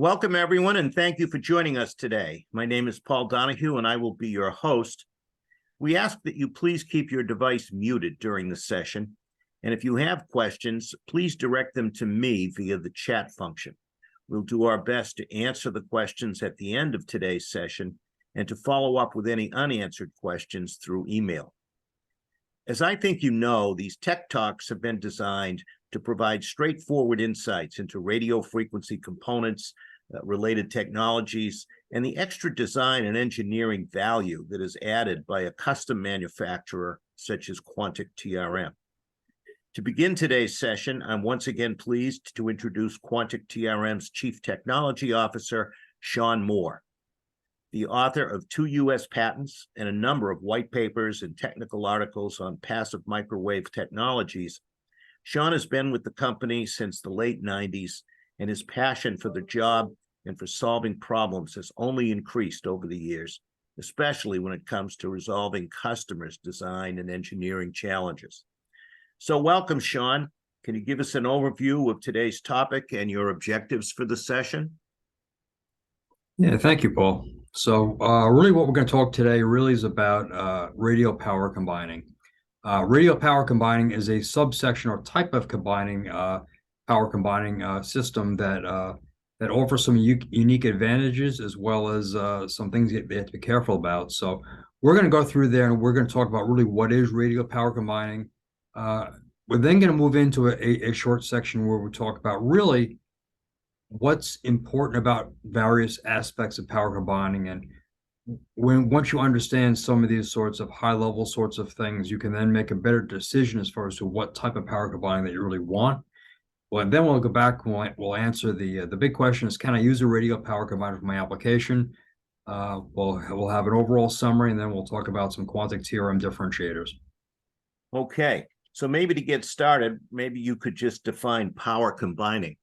Welcome, everyone, and thank you for joining us today. My name is Paul Donahue, and I will be your host. We ask that you please keep your device muted during the session, and if you have questions, please direct them to me via the chat function. We'll do our best to answer the questions at the end of today's session and to follow up with any unanswered questions through email. As I think you know, these tech talks have been designed to provide straightforward insights into radio frequency components, related technologies, and the extra design and engineering value that is added by a custom manufacturer such as Quantic TRM. To begin today's session, I'm once again pleased to introduce Quantic TRM's Chief Technology Officer, Shaun Moore. The author of 2 U.S. patents and a number of white papers and technical articles on passive microwave technologies, Shaun has been with the company since the late 90s, and his passion for the job and for solving problems has only increased over the years, especially when it comes to resolving customers' design and engineering challenges. So welcome, Shaun. Can you give us an overview of today's topic and your objectives for the session? Yeah, thank you, Paul. So really what we're going to talk today really is about radial power combining. Radial power combining is a subsection or type of power combining system that offers some unique advantages as well as some things that they have to be careful about. So we're going to go through there and we're going to talk about really what is radial power combining. We're then going to move into a short section where we talk about really what's important about various aspects of power combining, and once you understand some of these sorts of high-level sorts of things, you can then make a better decision as far as to what type of power combining that you really want. Well, and then we'll go back and we'll answer the big question is, can I use a radial power combiner for my application? We'll have an overall summary, and then we'll talk about some Quantic TRM differentiators. Okay, so maybe to get started, maybe you could just define power combining.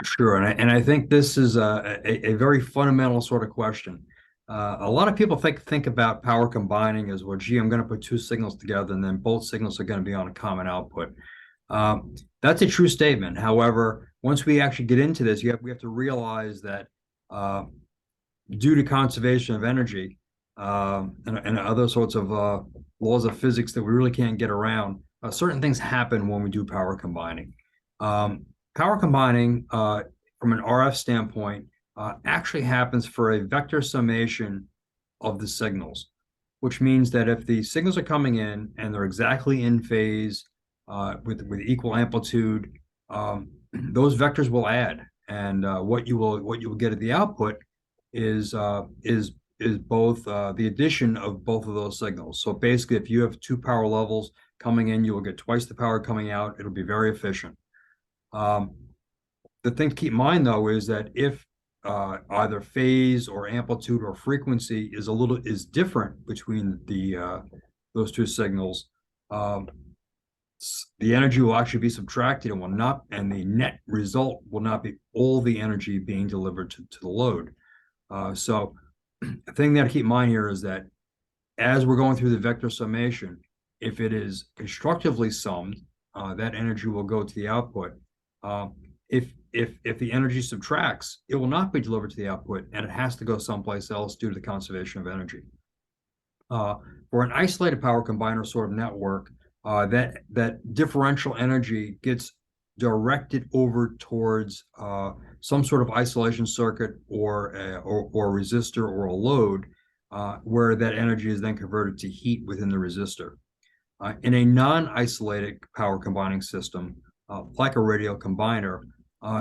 Sure, and I think this is a very fundamental sort of question. A lot of people think about power combining as, well, gee, I'm going to put 2 signals together, and then both signals are going to be on a common output. That's a true statement. However, once we actually get into this, we have to realize that due to conservation of energy and other sorts of laws of physics that we really can't get around, certain things happen when we do power combining. Power combining, from an RF standpoint, actually happens for a vector summation of the signals, which means that if the signals are coming in and they're exactly in phase with equal amplitude, those vectors will add, and what you will get at the output is both the addition of both of those signals. So basically, if you have 2 power levels coming in, you will get twice the power coming out. It'll be very efficient. The thing to keep in mind, though, is that if either phase or amplitude or frequency is different between those 2 signals, the energy will actually be subtracted and the net result will not be all the energy being delivered to the load. So the thing that to keep in mind here is that as we're going through the vector summation, if it is constructively summed, that energy will go to the output. If the energy subtracts, it will not be delivered to the output, and it has to go someplace else due to the conservation of energy. For an isolated power combiner sort of network, that differential energy gets directed over towards some sort of isolation circuit or a resistor or a load, where that energy is then converted to heat within the resistor. In a non-isolated power combining system, like a radial combiner,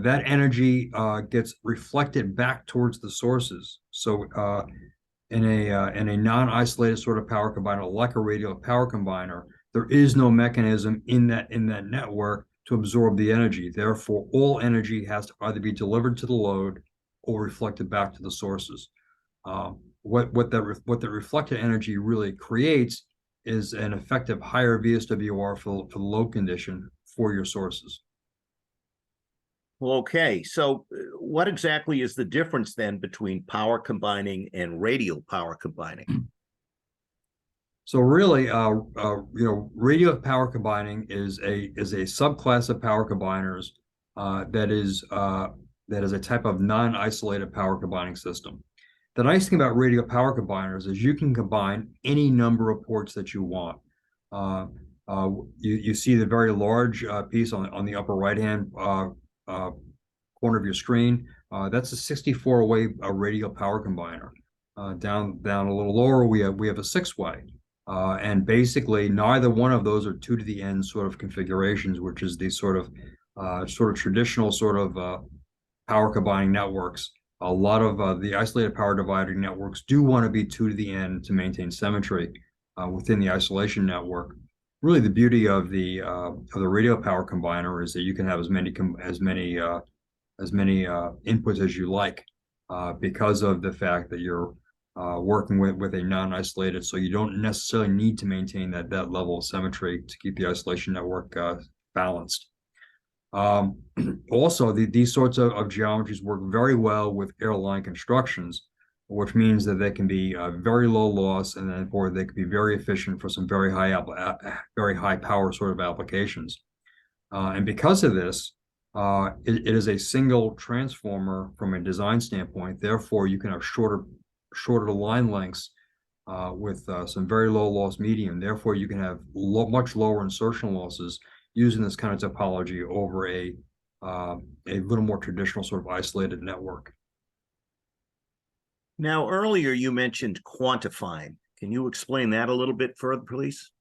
that energy gets reflected back towards the sources. So in a non-isolated sort of power combiner, like a radial power combiner, there is no mechanism in that network to absorb the energy. Therefore, all energy has to either be delivered to the load or reflected back to the sources. What the reflected energy really creates is an effective higher VSWR for the load condition for your sources. Okay, so what exactly is the difference then between power combining and radial power combining? So really, radial power combining is a subclass of power combiners that is that is a type of non-isolated power combining system. The nice thing about radial power combiners is you can combine any number of ports that you want. You see the very large piece on the upper right-hand corner of your screen. That's a 64-way radial power combiner. Down a little lower, we have a 6-way. And basically, neither one of those are 2 to the n sort of configurations, which is the sort of traditional power combining networks. A lot of the isolated power dividing networks do want to be 2 to the n to maintain symmetry within the isolation network. Really, the beauty of the radial power combiner is that you can have as many inputs as you like because of the fact that you're working with a non-isolated, so you don't necessarily need to maintain that level of symmetry to keep the isolation network balanced. Also, these sorts of geometries work very well with airline constructions, which means that they can be very low loss, and then they can be very efficient for some very high power sort of applications. And because of this, it is a single transformer from a design standpoint. Therefore, you can have shorter line lengths with some very low loss medium. Therefore, you can have much lower insertion losses using this kind of topology over a little more traditional sort of isolated network. Now, earlier you mentioned quantifying. Can you explain that a little bit further, please?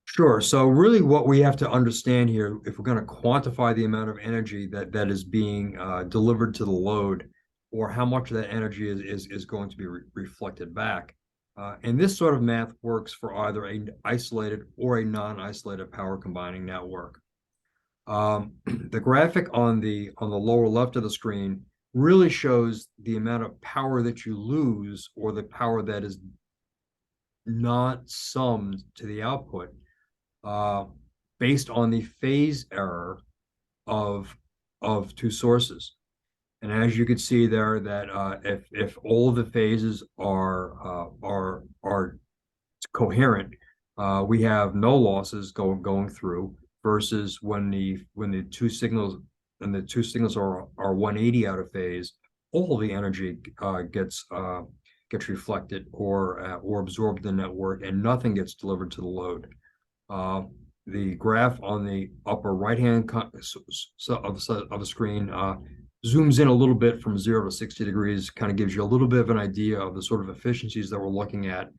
Sure. So really what we have to understand here, if we're going to quantify the amount of energy that is being delivered to the load, or how much of that energy is going to be reflected back. And this sort of math works for either an isolated or a non-isolated power combining network. The graphic on the lower left of the screen really shows the amount of power that you lose, or the power that is not summed to the output, based on the phase error of 2 sources. And as you can see there, that if all of the phases are coherent, we have no losses going through, versus when the two signals are 180 out of phase, all the energy gets reflected or absorbed in the network, and nothing gets delivered to the load. The graph on the upper right-hand of the screen zooms in a little bit from 0 to 60 degrees, kind of gives you a little bit of an idea of the sort of efficiencies that we're looking at.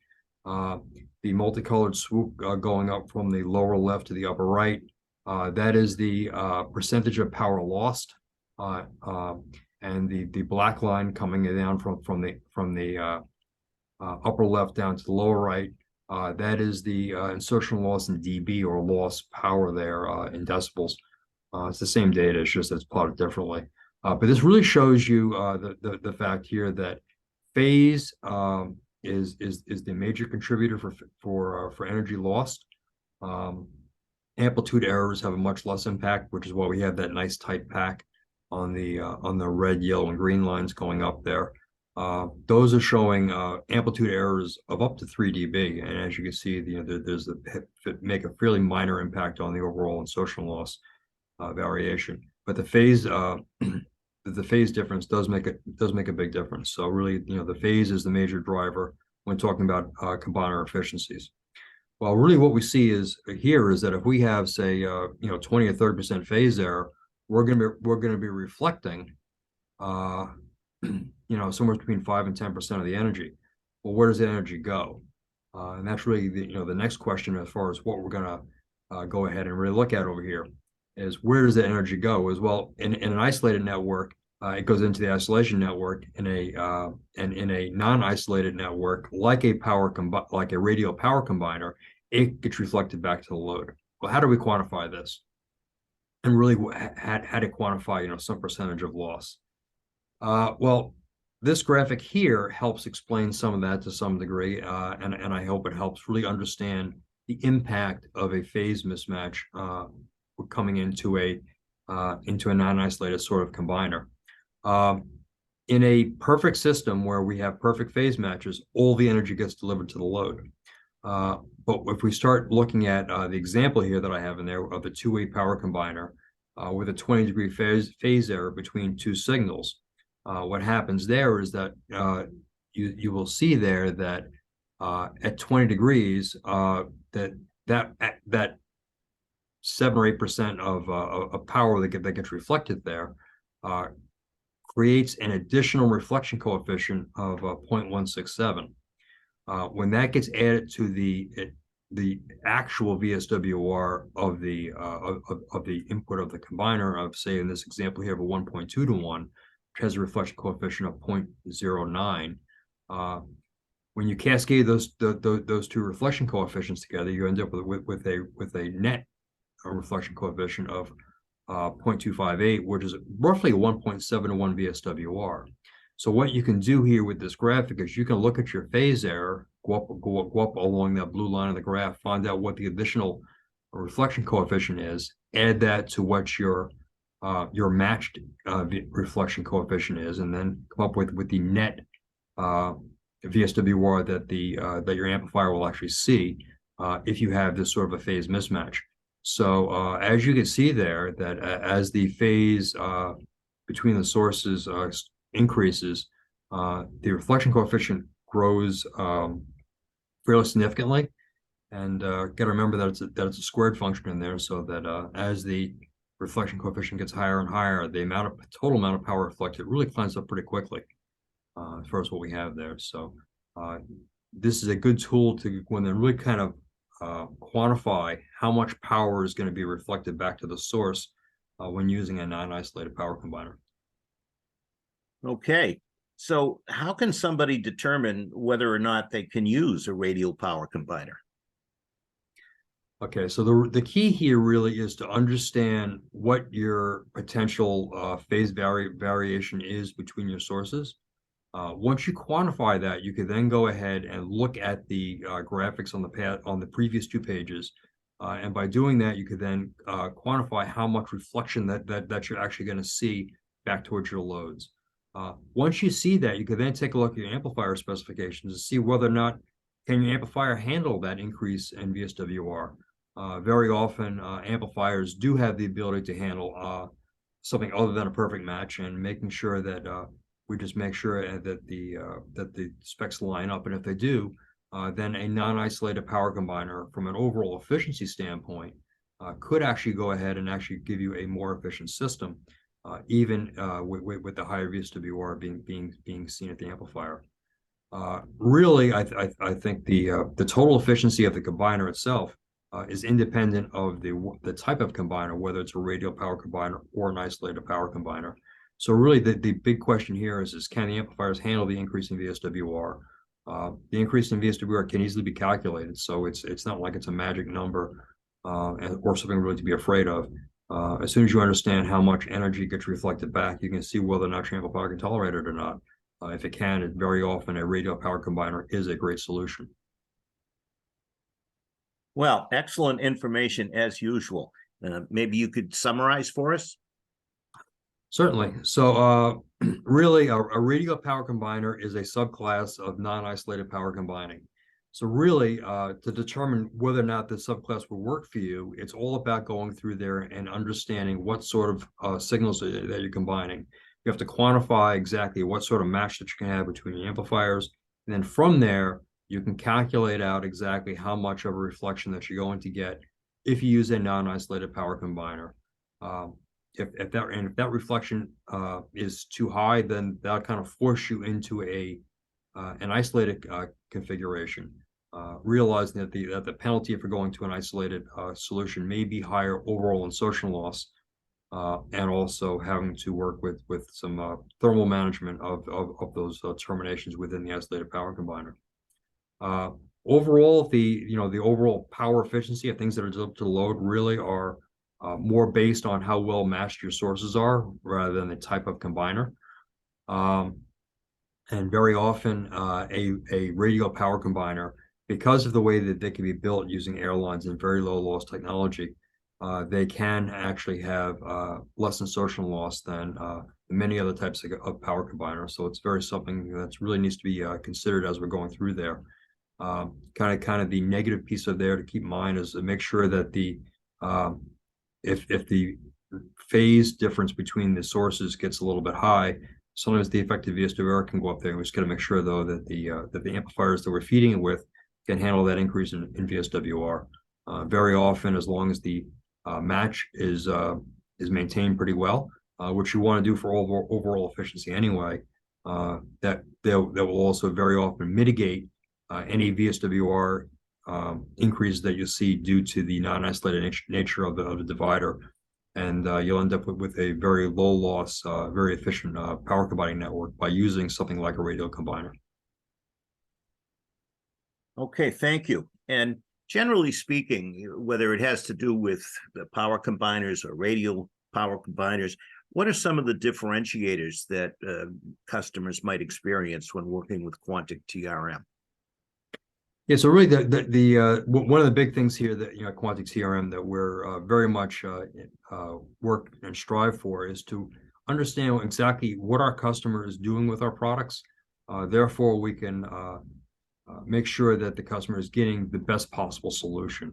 The multicolored swoop going up from the lower left to the upper right, that is the percentage of power lost, and the black line coming down from the upper left down to the lower right, that is the insertion loss in dB, or loss power there in decibels. It's the same data, it's just that it's plotted differently. But this really shows you the fact here that phase is the major contributor for energy lost. Amplitude errors have a much less impact, which is why we have that nice tight pack on the red, yellow, and green lines going up there. Those are showing amplitude errors of up to 3 dB, and as you can see, there's make a fairly minor impact on the overall insertion loss variation. But the phase difference does make a big difference. So really, the phase is the major driver when talking about combiner efficiencies. Well, really, what we see is that if we have, say, 20 or 30% phase error, we're gonna be reflecting, somewhere between 5 and 10% of the energy. Well, where does the energy go? And that's really the next question, as far as what we're gonna go ahead and really look at over here, is where does the energy go? As well, in an isolated network, it goes into the isolation network. In a non-isolated network, like a radial power combiner, it gets reflected back to the load. Well, how do we quantify this? And really, how to quantify some percentage of loss? Well, this graphic here helps explain some of that to some degree, and I hope it helps really understand the impact of a phase mismatch coming into a non-isolated sort of combiner. In a perfect system where we have perfect phase matches, all the energy gets delivered to the load. But if we start looking at the example here that I have in there of a 2-way power combiner, with a 20-degree phase error between two signals. What happens there is that you will see there that at 20 degrees, that 7 or 8% of power that gets reflected there creates an additional reflection coefficient of 0.167. When that gets added to the actual VSWR of the input of the combiner of, say, in this example here, of a 1.2 to 1, which has a reflection coefficient of 0.09. When you cascade those two reflection coefficients together, you end up with a net reflection coefficient of 0.258, which is roughly a 1.7 to 1 VSWR. So what you can do here with this graphic is you can look at your phase error, go up along that blue line of the graph, find out what the additional reflection coefficient is, add that to what your matched reflection coefficient is, and then come up with the net VSWR that your amplifier will actually see if you have this sort of a phase mismatch. So as you can see there, that as the phase between the sources increases, the reflection coefficient grows fairly significantly. And got to remember that it's a squared function in there, so that as the reflection coefficient gets higher and higher, the total amount of power reflected really climbs up pretty quickly as far as what we have there. So this is a good tool to when they really kind of quantify how much power is going to be reflected back to the source when using a non-isolated power combiner. Okay, so how can somebody determine whether or not they can use a radial power combiner? Okay, so the key here really is to understand what your potential phase variation is between your sources. Once you quantify that, you can then go ahead and look at the graphics on the previous 2 pages, and by doing that, you could then quantify how much reflection that you're actually going to see back towards your loads. Once you see that, you can then take a look at your amplifier specifications to see whether or not can your amplifier handle that increase in VSWR. Very often, amplifiers do have the ability to handle something other than a perfect match, and making sure that we just make sure that the specs line up, and if they do, then a non-isolated power combiner, from an overall efficiency standpoint, could actually go ahead and actually give you a more efficient system, even with the higher VSWR being seen at the amplifier. Really, I think the total efficiency of the combiner itself is independent of the type of combiner, whether it's a radial power combiner or an isolated power combiner. So really, the big question here is can the amplifiers handle the increase in VSWR? The increase in VSWR can easily be calculated, so it's not like it's a magic number or something really to be afraid of. As soon as you understand how much energy gets reflected back, you can see whether or not your amplifier can tolerate it or not. If it can, very often a radial power combiner is a great solution. Well, excellent information as usual. Maybe you could summarize for us? Certainly. So really, a radial power combiner is a subclass of non-isolated power combining. So really, to determine whether or not the subclass will work for you, it's all about going through there and understanding what sort of signals that you're combining. You have to quantify exactly what sort of match that you can have between your amplifiers. And then from there, you can calculate out exactly how much of a reflection that you're going to get if you use a non-isolated power combiner. If that reflection is too high, then that'll kind of force you into an isolated configuration. Realizing that the penalty for going to an isolated solution may be higher overall insertion loss, and also having to work with some thermal management of those terminations within the isolated power combiner. Overall, the overall power efficiency of things that are delivered to the load really are more based on how well matched your sources are rather than the type of combiner. And very often a radial power combiner, because of the way that they can be built using airlines and very low loss technology, they can actually have less insertion loss than many other types of power combiners. So it's something that really needs to be considered as we're going through there. Kind of the negative piece of there to keep in mind is to make sure that if the phase difference between the sources gets a little bit high, sometimes the effective VSWR can go up there. We just got to make sure though that the amplifiers that we're feeding it with can handle that increase in VSWR. Very often, as long as the match is maintained pretty well, which you want to do for overall efficiency anyway, that will also very often mitigate any VSWR increases that you see due to the non-isolated nature of the divider. And you'll end up with a very low loss, very efficient power combining network by using something like a radial combiner. Okay, thank you. And generally speaking, whether it has to do with the power combiners or radial power combiners, what are some of the differentiators that customers might experience when working with Quantic TRM? Yeah, so really one of the big things here that Quantic TRM that we're very much work and strive for is to understand exactly what our customer is doing with our products. Therefore, we can make sure that the customer is getting the best possible solution.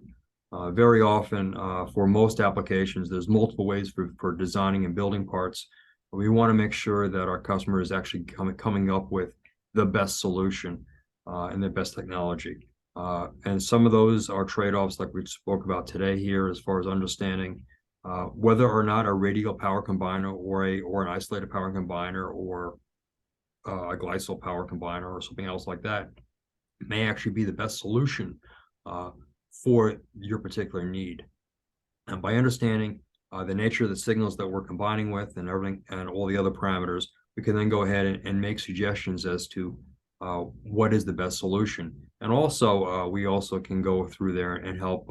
Very often, for most applications, there's multiple ways for designing and building parts. We want to make sure that our customer is actually coming up with the best solution and the best technology. And some of those are trade-offs like we spoke about today here, as far as understanding whether or not a radial power combiner or an isolated power combiner or a glycol power combiner or something else like that may actually be the best solution for your particular need. And by understanding the nature of the signals that we're combining with and everything and all the other parameters, we can then go ahead and make suggestions as to what is the best solution. And also, we also can go through there and help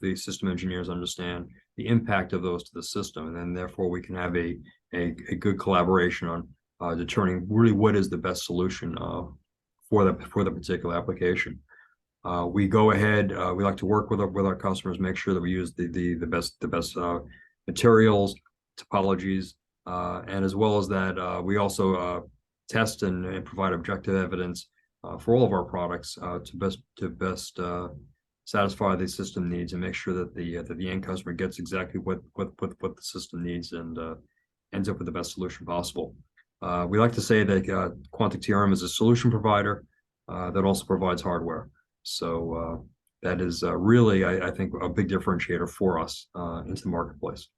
the system engineers understand the impact of those to the system. And then therefore we can have a good collaboration on determining really what is the best solution for the particular application. We go ahead, we like to work with our customers, make sure that we use the best materials, topologies, and as well as that, we also test and provide objective evidence for all of our products to best satisfy the system needs and make sure that the end customer gets exactly what the system needs and ends up with the best solution possible. We like to say that Quantic TRM is a solution provider that also provides hardware. So that is really, I think, a big differentiator for us into the marketplace.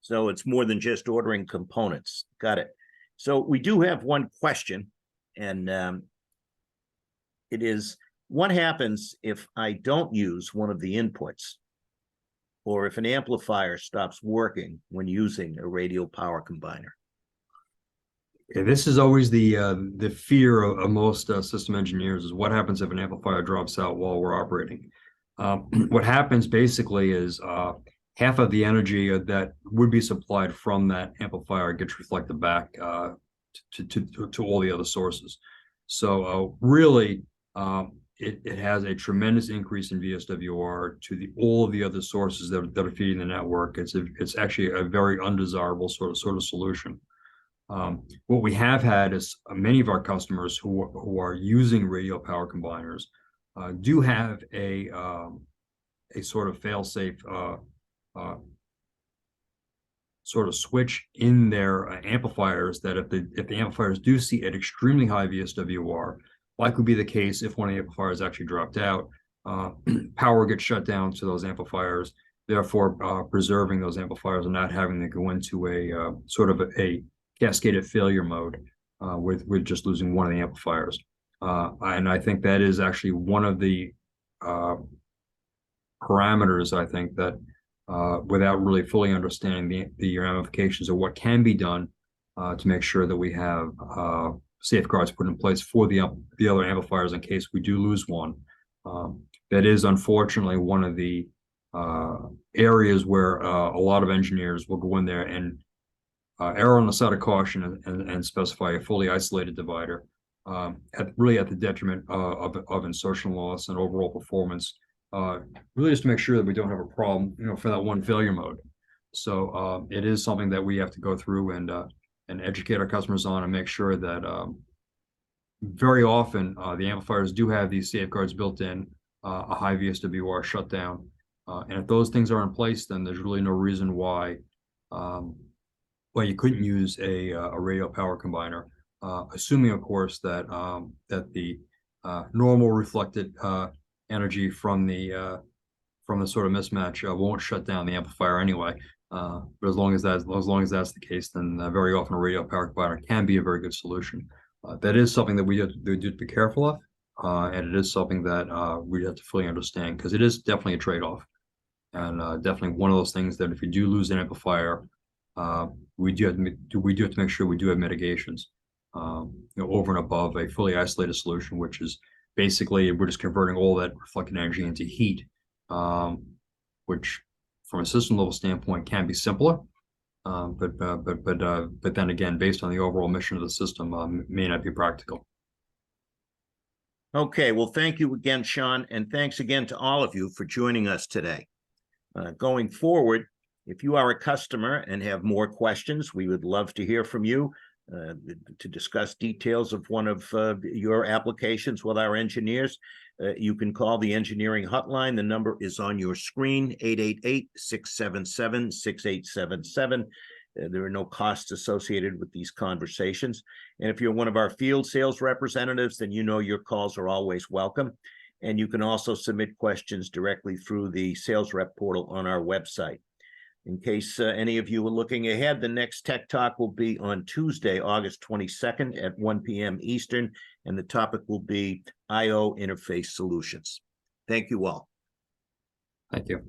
So it's more than just ordering components. Got it. So we do have one question, and it is, what happens if I don't use one of the inputs, or if an amplifier stops working when using a radial power combiner? Yeah, this is always the fear of most system engineers is what happens if an amplifier drops out while we're operating. What happens basically is half of the energy that would be supplied from that amplifier gets reflected back to all the other sources. So really, it has a tremendous increase in VSWR to all of the other sources that are feeding the network. It's actually a very undesirable sort of solution. What we have had is many of our customers who are using radial power combiners do have a sort of fail-safe sort of switch in their amplifiers that if the amplifiers do see an extremely high VSWR, like would be the case if one of the amplifiers actually dropped out, power gets shut down to those amplifiers, therefore preserving those amplifiers and not having to go into a sort of a cascaded failure mode with just losing one of the amplifiers. And I think that is actually one of the parameters, I think, that without really fully understanding the ramifications of what can be done to make sure that we have safeguards put in place for the other amplifiers in case we do lose one. That is unfortunately one of the areas where a lot of engineers will go in there and err on the side of caution and specify a fully isolated divider, really at the detriment of insertion loss and overall performance, really just to make sure that we don't have a problem, for that one failure mode. So it is something that we have to go through and educate our customers on and make sure that very often the amplifiers do have these safeguards built in, a high VSWR shutdown, And if those things are in place, then there's really no reason why you couldn't use a radial power combiner, assuming, of course, that the normal reflected energy from the sort of mismatch won't shut down the amplifier anyway. But as long as that's the case, then very often a radial power combiner can be a very good solution. That is something that we have to be careful of, and it is something that we have to fully understand, because it is definitely a trade-off, and definitely one of those things that if you do lose an amplifier, we do have to make sure we do have mitigations, over and above a fully isolated solution, which is basically we're just converting all that reflected energy into heat, which from a system level standpoint can be simpler, but then again, based on the overall mission of the system, may not be practical. Okay, well, thank you again, Shaun, and thanks again to all of you for joining us today. Going forward, if you are a customer and have more questions, we would love to hear from you to discuss details of one of your applications with our engineers. You can call the engineering hotline. The number is on your screen, 888-677-6877. There are no costs associated with these conversations. And if you're one of our field sales representatives, then you know your calls are always welcome. And you can also submit questions directly through the sales rep portal on our website. In case any of you are looking ahead, the next Tech Talk will be on Tuesday, August 22nd at 1 p.m. Eastern, and the topic will be I/O interface solutions. Thank you all. Thank you.